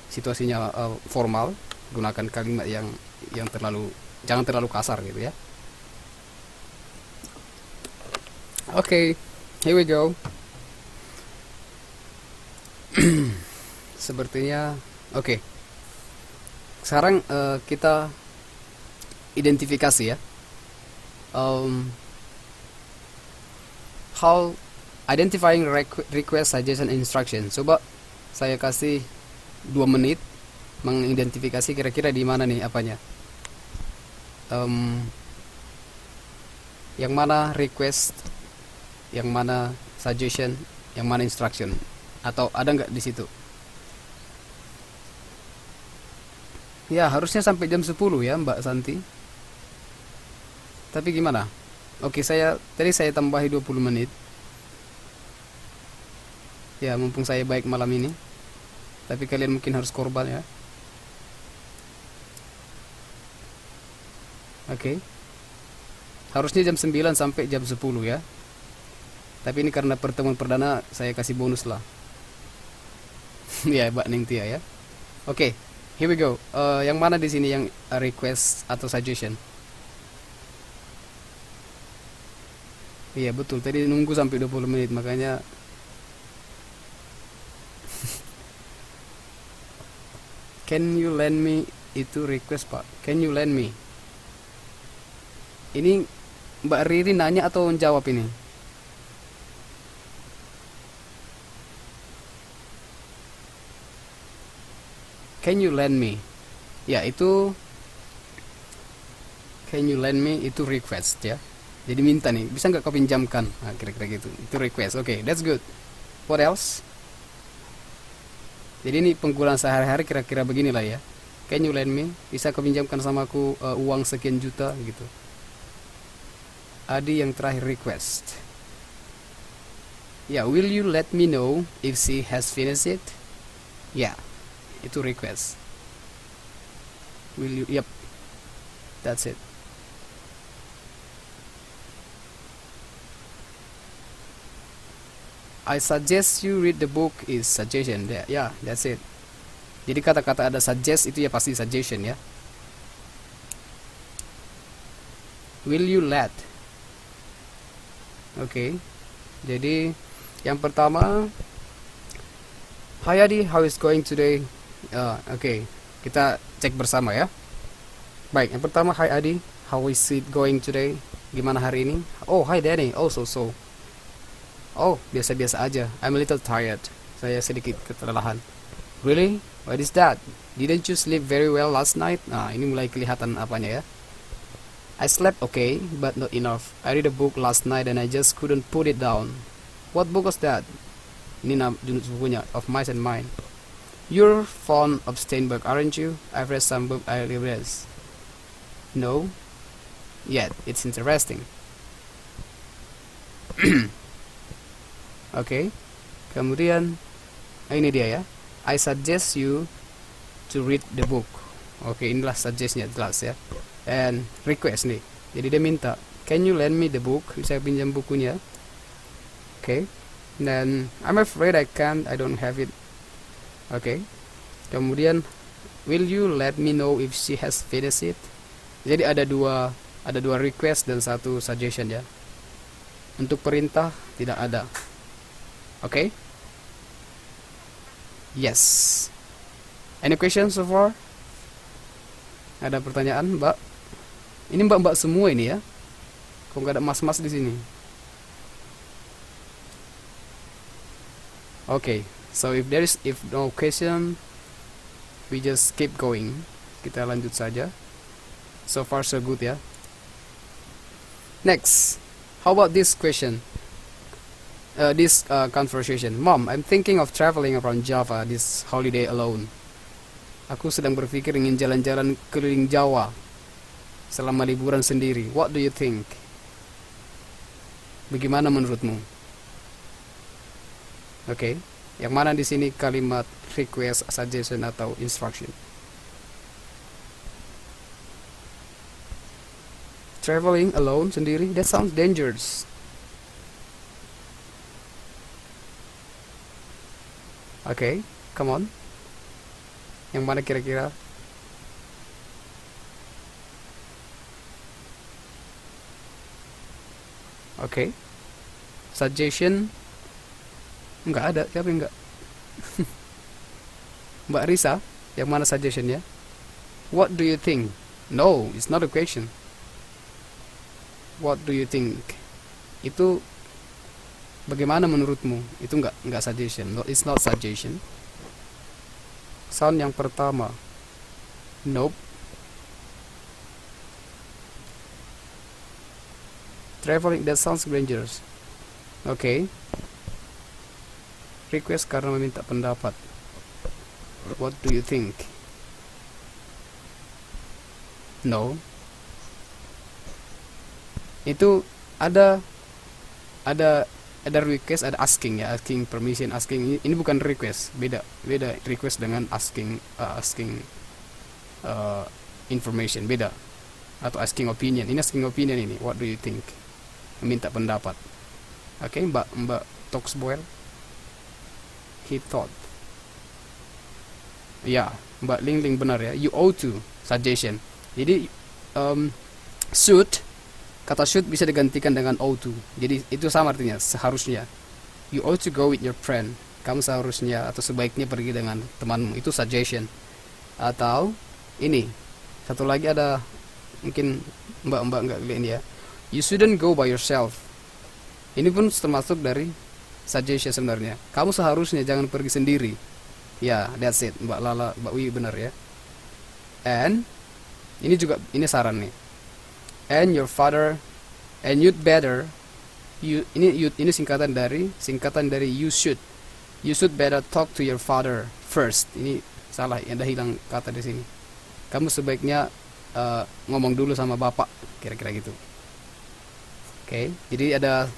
situasinya formal, gunakan kalimat yang terlalu jangan terlalu kasar gitu ya. Oke, here we go. Sepertinya oke. Sekarang kita identifikasi ya. Um, how identifying request, suggestion, instruction. Coba saya kasih 2 menit mengidentifikasi kira-kira di mana nih apanya. Yang mana request, yang mana suggestion, yang mana instruction, atau ada nggak di situ? Ya harusnya sampai jam 10 ya Mbak Santi. Tapi gimana? Oke, tadi saya tambahi 20 menit. Ya mumpung saya baik malam ini. Tapi kalian mungkin harus korban ya. Oke. Harusnya jam 9 sampai jam 10 ya. Tapi ini karena pertemuan perdana saya kasih bonus lah. Ya, Mbak Ningtia ya. Oke, here we go. Yang mana di sini yang request atau suggestion? Iya betul, tadi nunggu sampai 20 menit makanya can you lend me itu request Pak. Can you lend me? Ini Mbak Riri nanya atau jawab ini? Can you lend me? Ya itu can you lend me itu request ya. Jadi minta nih, bisa nggak kau pinjamkan? Nah, kira-kira gitu. Itu request. Oke, that's good. What else? Jadi ini penggunaan sehari-hari kira-kira beginilah ya. Can you lend me? Bisa kau pinjamkan sama aku uang sekian juta gitu. Adi yang terakhir request. Ya, will you let me know if she has finished it? Ya, itu request. Will you? Yep, that's it. I suggest you read the book is suggestion. Yeah, that's it. Jadi kata-kata ada suggest itu ya pasti suggestion ya. Will you let? Oke. Jadi yang pertama, Hi Adi, how is going today? Oke. Kita cek bersama ya. Baik, yang pertama Hi Adi, how is it going today? Gimana hari ini? Oh, hi Danny. Also so. Oh, biasa-biasa aja. I'm a little tired. Saya sedikit kelelahan. Really? What is that? Didn't you sleep very well last night? Nah, ini mulai kelihatan apanya ya. I slept okay, but not enough. I read a book last night and I just couldn't put it down. What book was that? Ini judul bukunya, Of Mice and Mine. You're fond of Steinbeck, aren't you? I've read some book I read. No? Yet, it's interesting. Oke. Kemudian ini dia ya. I suggest you to read the book. Oke, inilah suggestnya jelas ya. And request nih. Jadi dia minta, can you lend me the book? Bisa pinjam bukunya. Oke. Dan I'm afraid I can't. I don't have it. Oke. Kemudian will you let me know if she has finished it? Jadi ada dua request dan satu suggestion ya. Untuk perintah tidak ada. Okay? Yes. Any questions so far? Ada pertanyaan, Mbak? Ini Mbak-mbak semua ini ya. Kok nggak ada mas-mas di sini? Okay. So if no question, we just keep going. Kita lanjut saja. So far so good ya. Next. How about this question? This conversation. Mom, I'm thinking of traveling around Java this holiday alone. Aku sedang berpikir ingin jalan-jalan keliling Jawa selama liburan sendiri. What do you think? Bagaimana menurutmu? Oke. Yang mana di sini kalimat request, suggestion atau instruction? traveling alone sendiri, that sounds dangerous. Okay, come on. Yang mana kira-kira? Okay. Suggestion? Nggak ada, siapa yang nggak? Mbak Risa, yang mana suggestionnya? What do you think? No, it's not a question. What do you think? Itu bagaimana menurutmu? Itu nggak suggestion. No, it's not suggestion. Sound yang pertama. Nope. Traveling, that sounds dangerous. Okay. Request karena meminta pendapat. What do you think? No. Itu ada request, ada asking ya, asking permission, asking. Ini bukan request, beda request dengan asking information, beda. Atau asking opinion. Ini asking opinion ini. What do you think? Meminta pendapat. Oke, Mbak Toxboil. He thought. Ya, Mbak Ling benar ya. You ought to suggestion. Jadi should, kata should bisa digantikan dengan ought to. Jadi itu sama artinya, seharusnya. You ought to go with your friend. Kamu seharusnya atau sebaiknya pergi dengan temanmu. Itu suggestion. Atau ini, satu lagi ada, mungkin mbak nggak lihat ini ya. You shouldn't go by yourself. Ini pun termasuk dari suggestion sebenarnya. Kamu seharusnya jangan pergi sendiri. Ya, that's it. Mbak Lala, Mbak Wi benar ya. And ini juga, ini saran nih. And your father, and you'd better, ini singkatan dari you should. You should better talk to your father first. Ini salah, ada hilang kata di sini. Kamu sebaiknya ngomong dulu sama bapak, kira-kira gitu. Oke, jadi ada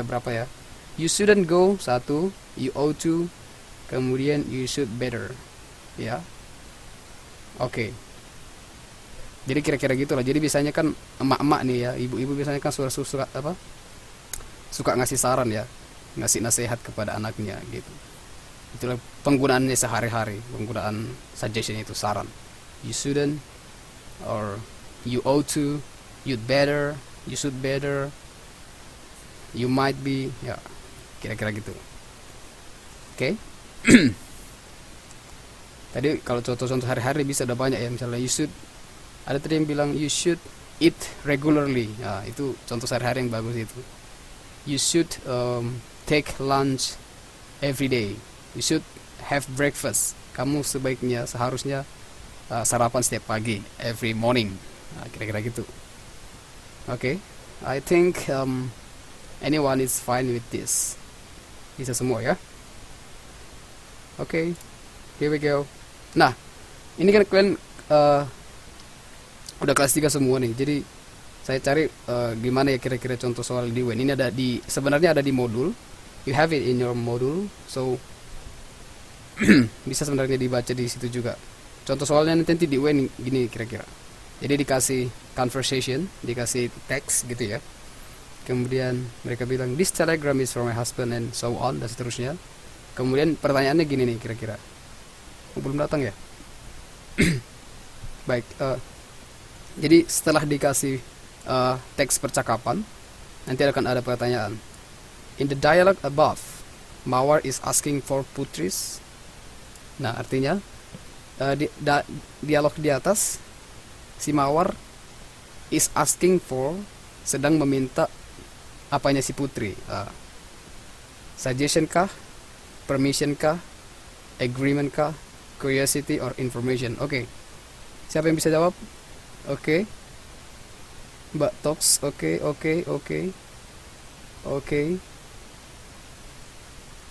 berapa ya? You shouldn't go, satu. You ought to. Kemudian you should better. Ya. Oke. Jadi kira-kira gitulah. Jadi biasanya kan emak-emak nih ya, ibu-ibu biasanya kan suka apa? Suka ngasih saran ya, ngasih nasihat kepada anaknya gitu. Itulah penggunaannya sehari-hari, penggunaan suggestion itu, saran. You shouldn't, or you ought to, you'd better, you should better, you might be, ya kira-kira gitu. Oke. Tadi kalau contoh-contoh hari-hari bisa ada banyak ya, misalnya you should, ada tadi yang bilang you should eat regularly. Nah, itu contoh sehari-hari yang bagus itu. You should take lunch every day. You should have breakfast. Kamu seharusnya sarapan setiap pagi, every morning. Nah, kira-kira gitu. Okay, I think anyone is fine with this. Bisa semua ya. Okay, here we go. Nah, ini kan kalian udah kelas 3 semua nih. Jadi saya cari gimana ya kira-kira contoh soal di UN. Ini sebenarnya ada di modul. You have it in your module. So bisa sebenarnya dibaca di situ juga. Contoh soalnya nanti di UN gini kira-kira. Jadi dikasih conversation, dikasih teks gitu ya. Kemudian mereka bilang this telegram is from my husband and so on, dan seterusnya. Kemudian pertanyaannya gini nih kira-kira. Belum datang ya? Baik, jadi setelah dikasih teks percakapan, nanti akan ada pertanyaan. In the dialogue above, Mawar is asking for Putris. Nah, artinya dialog di atas, si Mawar is asking for, sedang meminta apanya si Putri. Suggestion kah? Permission kah? Agreement kah? Curiosity or information? Oke. Siapa yang bisa jawab? Oke. Mbak Tox, oke.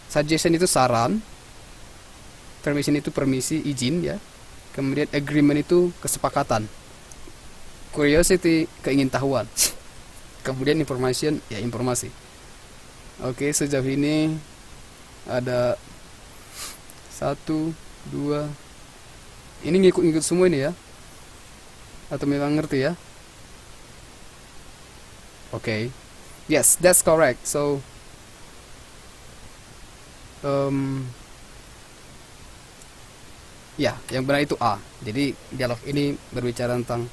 Suggestion itu saran. Permission itu permisi, izin ya. Kemudian agreement itu kesepakatan. Curiosity, keingintahuan. Kemudian information, ya informasi. Oke, sejauh ini ada 1, 2. Ini ngikut semua ini ya? Atau memang ngerti ya? Okay. Yes, that's correct. So, um, ya, yang benar itu A. Jadi dialog ini berbicara tentang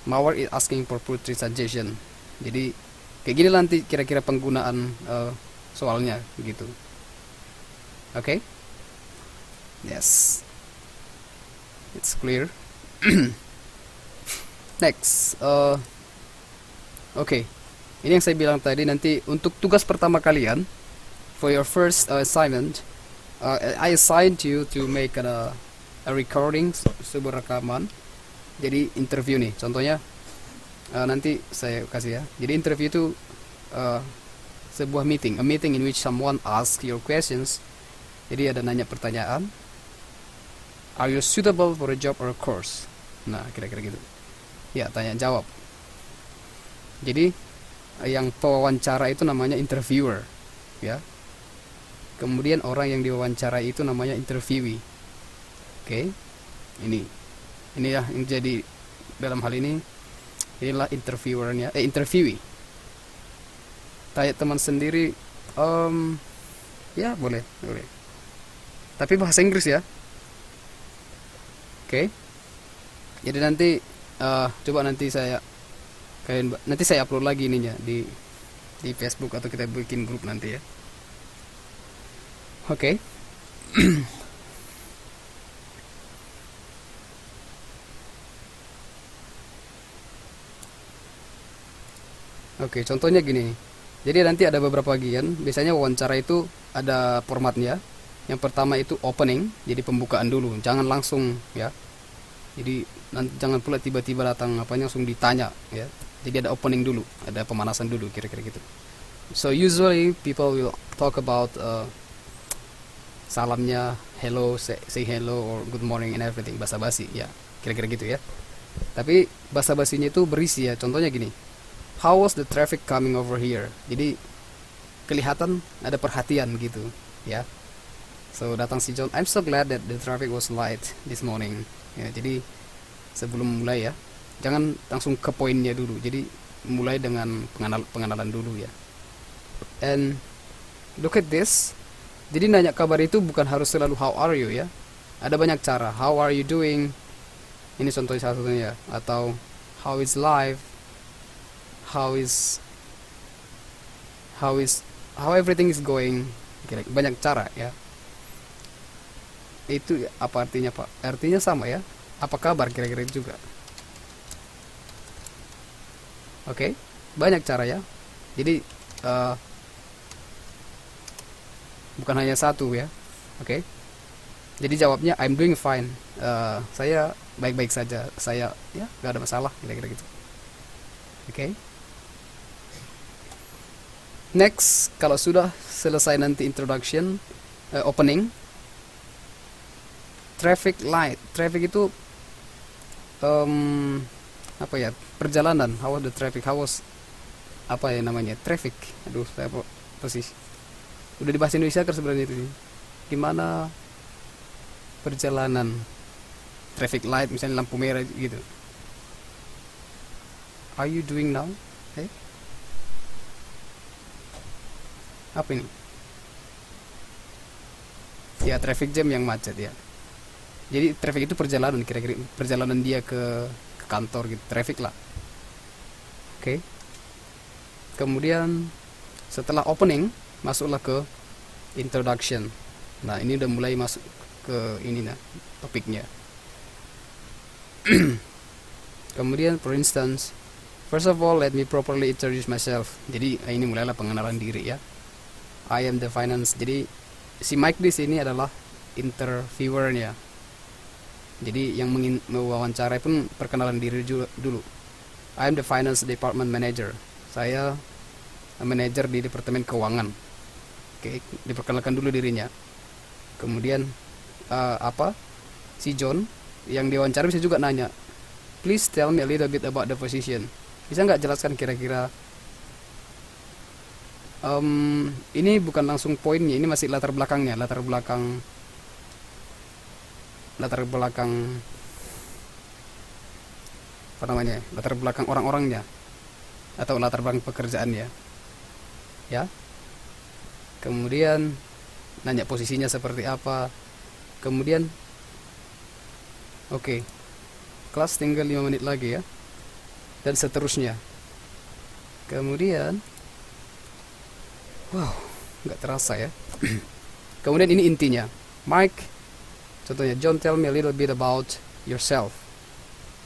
Mawar is asking for Putri suggestion. Jadi kayak gini nanti kira-kira penggunaan soalnya gitu. Oke? Yes, it's clear. Next, oke. Ini yang saya bilang tadi, nanti untuk tugas pertama kalian, for your first assignment, I assigned you to make a recording, sebuah rekaman. Jadi interview nih, contohnya nanti saya kasih ya. Jadi interview itu uh, sebuah meeting, a meeting in which someone asks your questions. Jadi ada nanya pertanyaan, are you suitable for a job or a course? Nah, kira-kira gitu. Ya, tanya jawab. Jadi yang pewawancara itu namanya interviewer, ya. Kemudian orang yang diwawancara itu namanya interviewee. Oke. Ini ya yang jadi dalam hal ini, inilah interviewernya, interviewee. Tanya teman sendiri, ya boleh. Tapi bahasa Inggris ya. Oke. Jadi nanti coba nanti saya upload lagi ininya di Facebook, atau kita bikin grup nanti ya. Oke. Oke, contohnya gini. Jadi nanti ada beberapa bagian. Biasanya wawancara itu ada formatnya. Yang pertama itu opening, jadi pembukaan dulu. Jangan langsung ya. Jadi nanti jangan pula tiba-tiba datang langsung ditanya ya. Jadi ada opening dulu, ada pemanasan dulu, kira-kira gitu. So usually people will talk about salamnya, hello, say hello or good morning and everything, basa-basi ya. Kira-kira gitu ya. Tapi basa-basinya itu berisi ya. Contohnya gini. How was the traffic coming over here? Jadi kelihatan ada perhatian gitu ya. So datang si John, I'm so glad that the traffic was light this morning. Ya, jadi sebelum mulai ya, jangan langsung ke poinnya dulu. Jadi mulai dengan pengenalan dulu ya. And look at this. Jadi nanya kabar itu bukan harus selalu how are you ya. Ada banyak cara. How are you doing? Ini contoh salah satunya. Atau how is life? How everything is going. Banyak cara ya. Itu apa artinya, Pak? Artinya sama ya. Apa kabar, kira-kira juga. Oke, banyak cara ya. Jadi bukan hanya satu ya. Oke. Jadi jawabnya I'm doing fine. Saya baik-baik saja. Saya ya gak ada masalah, kira-kira gitu. Oke. Next, kalau sudah selesai nanti introduction, opening, traffic light. Traffic itu apa ya? Perjalanan. How was the traffic? How was apa ya namanya? Traffic. Aduh, saya apa sih? Udah di bahasa Indonesia kan sebenarnya itu. Gimana perjalanan? Traffic light, misalnya lampu merah gitu. Are you doing now? Apa ini? Ya, traffic jam yang macet ya. Jadi traffic itu perjalanan, kira-kira perjalanan dia ke kantor gitu, traffic lah. Oke. Kemudian setelah opening, masuklah ke introduction. Nah, ini udah mulai masuk ke ini nah, topiknya. Kemudian for instance, first of all let me properly introduce myself. Jadi ini mulailah pengenalan diri ya. I am the finance. Jadi si Mike di sini adalah interviewernya. Jadi yang mewawancarai pun perkenalan diri dulu. I am the finance department manager. Saya manajer di departemen keuangan. Oke, diperkenalkan dulu dirinya. Kemudian si John yang diwawancara bisa juga nanya, please tell me a little bit about the position. Bisa nggak jelaskan kira-kira ini bukan langsung poinnya, ini masih latar belakangnya, latar belakang apa namanya, latar belakang orang-orangnya. atau latar belakang pekerjaannya, ya. Kemudian nanya posisinya seperti apa. Kemudian oke, kelas tinggal 5 menit lagi ya, dan seterusnya. Kemudian wow, nggak terasa ya. Kemudian ini intinya, Mike, contohnya, John, tell me a little bit about yourself.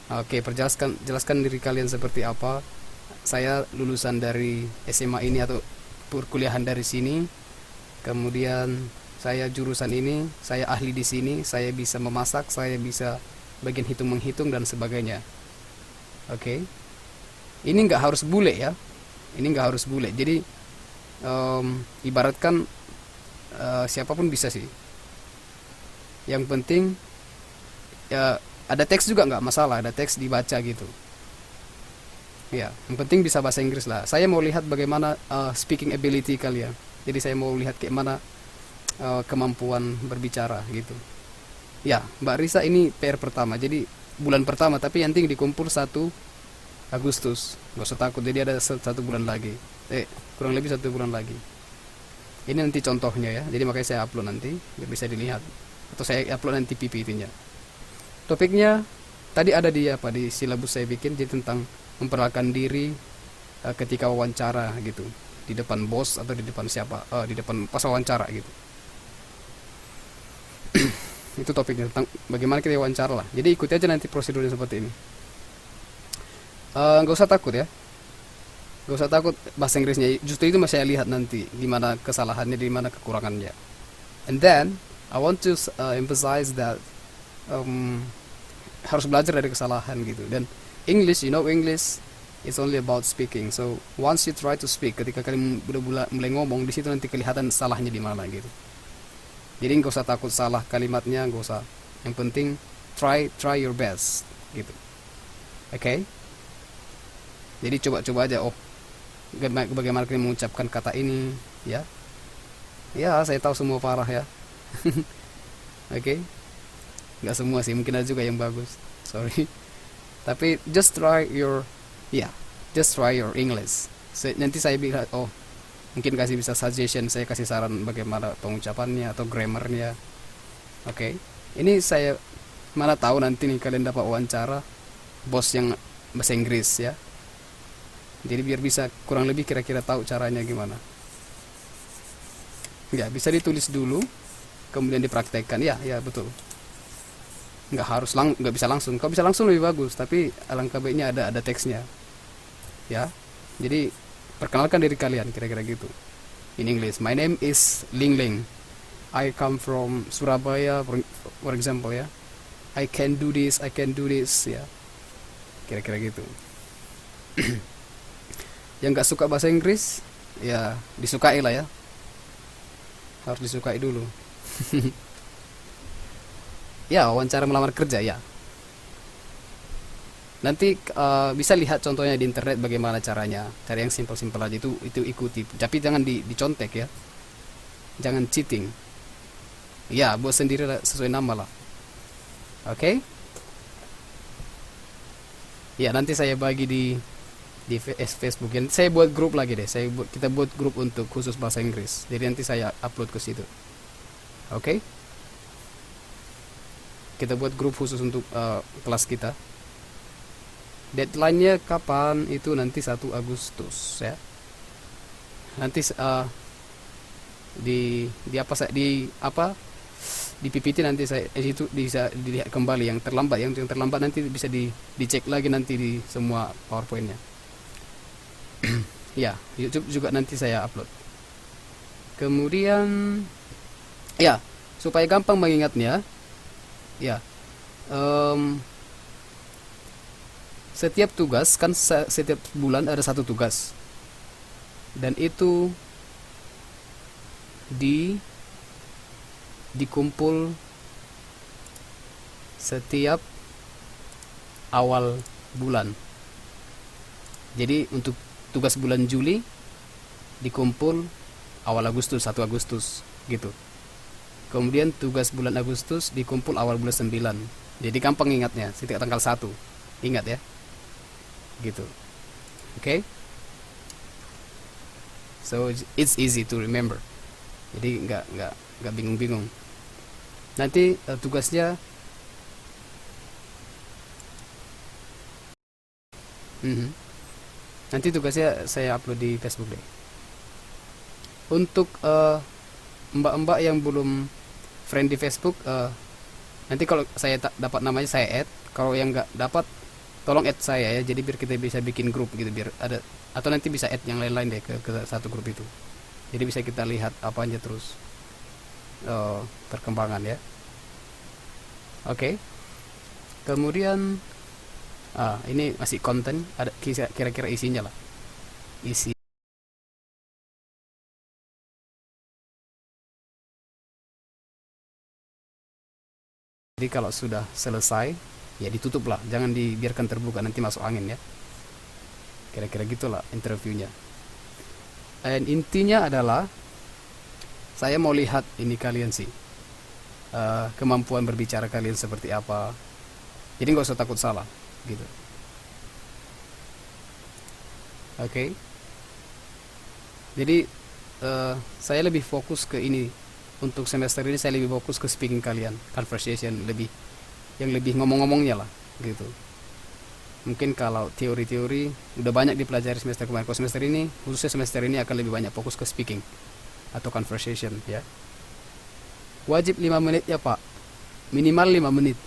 Oke, jelaskan diri kalian seperti apa. Saya lulusan dari SMA ini atau perkuliahan dari sini. Kemudian saya jurusan ini, saya ahli di sini, saya bisa memasak, saya bisa bagian hitung menghitung dan sebagainya. Oke. Ini nggak harus bule ya. Ini nggak harus bule. Jadi ibaratkan siapapun bisa sih. Yang penting ya ada teks juga nggak masalah, ada teks dibaca gitu. Ya, yang penting bisa bahasa Inggris lah. Saya mau lihat bagaimana speaking ability kalian. Jadi saya mau lihat kayak mana kemampuan berbicara gitu. Ya, Mbak Risa ini PR pertama. Jadi bulan pertama, tapi yang penting dikumpul 1 Agustus. Gak usah takut. Jadi ada 1 bulan lagi. Kurang lebih 1 bulan lagi. Ini nanti contohnya ya. Jadi makanya saya upload nanti biar bisa dilihat. Atau saya upload nanti PPT-nya. Topiknya tadi ada di silabus saya bikin, jadi tentang memperkenalkan diri ketika wawancara gitu, di depan bos atau di depan siapa, di depan pas wawancara gitu. Itu topiknya, tentang bagaimana kita wawancara lah. Jadi ikuti aja nanti prosedurnya seperti ini. Nggak usah takut ya, nggak usah takut bahasa Inggrisnya. Justru itu masih saya lihat nanti di mana kesalahannya, di mana kekurangannya. And then I want to emphasize that harus belajar dari kesalahan gitu. Dan English, English is only about speaking. So once you try to speak, ketika kalian udah mulai ngomong, di situ nanti kelihatan salahnya di mana gitu. Jadi nggak usah takut salah kalimatnya, nggak usah. Yang penting try your best gitu. Oke? Jadi coba aja. Bagaimana kalian mengucapkan kata ini, ya? Ya, saya tahu semua parah ya. Oke? Nggak semua sih, mungkin ada juga yang bagus. Sorry. Tapi just try your English. Nanti saya bilang, mungkin bisa suggestion, saya kasih saran bagaimana pengucapannya atau grammarnya. Oke. Ini saya mana tahu nanti nih kalian dapat wawancara bos yang bahasa Inggris ya. Jadi biar bisa kurang lebih kira-kira tahu caranya gimana. Ya, bisa ditulis dulu, kemudian dipraktekkan. Ya, betul. Nggak bisa langsung. Kalau bisa langsung lebih bagus, tapi alangkah baiknya ada teksnya. Ya. Jadi perkenalkan diri kalian kira-kira gitu. In English, my name is Ling Ling. I come from Surabaya, for example ya. I can do this ya. Kira-kira gitu. Yang nggak suka bahasa Inggris, ya disukai lah ya. Harus disukai dulu. Ya, wawancara melamar kerja ya. Nanti bisa lihat contohnya di internet bagaimana caranya. Cara yang simpel-simpel aja itu ikuti. Tapi jangan dicontek ya. Jangan cheating. Ya, buat sendiri sesuai nama lah. Oke? Ya, nanti saya bagi di Facebook. Saya buat grup lagi deh. Kita buat grup untuk khusus bahasa Inggris. Jadi nanti saya upload ke situ. Oke? Kita buat grup khusus untuk kelas kita. Deadline-nya kapan? Itu nanti 1 Agustus ya. Nanti di PPT nanti saya itu bisa dilihat kembali yang terlambat nanti bisa dicek lagi nanti di semua PowerPoint-nya. Ya, YouTube juga nanti saya upload. Kemudian ya, supaya gampang mengingatnya, ya, setiap tugas kan setiap bulan ada 1 tugas, dan itu dikumpul setiap awal bulan. Jadi untuk tugas bulan Juli dikumpul awal Agustus, 1 Agustus gitu. Kemudian tugas bulan Agustus dikumpul awal bulan 9. Jadi gampang ingatnya, setiap tanggal 1. Ingat ya. Gitu. Oke? So it's easy to remember. Jadi nggak bingung-bingung. Nanti tugasnya, mhm. Nanti tugasnya saya upload di Facebook deh. Untuk mbak-mbak yang belum friend di Facebook, nanti kalau saya dapat namanya saya add. Kalau yang nggak dapat, tolong add saya ya. Jadi biar kita bisa bikin grup gitu, biar ada, atau nanti bisa add yang lain-lain deh ke satu grup itu. Jadi bisa kita lihat apa aja terus perkembangan ya. Oke. Kemudian ini masih konten, ada kira-kira isinya lah. Isi. Jadi kalau sudah selesai, ya ditutup lah, jangan dibiarkan terbuka, nanti masuk angin ya. Kira-kira gitulah interviewnya. Dan intinya adalah saya mau lihat ini kalian sih, kemampuan berbicara kalian seperti apa. Jadi nggak usah takut salah, gitu. Oke. Jadi saya lebih fokus ke ini. Untuk semester ini saya lebih fokus ke speaking kalian, conversation, yang lebih ngomong-ngomongnya lah, gitu. Mungkin kalau teori-teori udah banyak dipelajari semester kemarin. Kalau semester ini, khususnya semester ini akan lebih banyak fokus ke speaking atau conversation ya. Wajib 5 menit ya Pak, minimal 5 menit.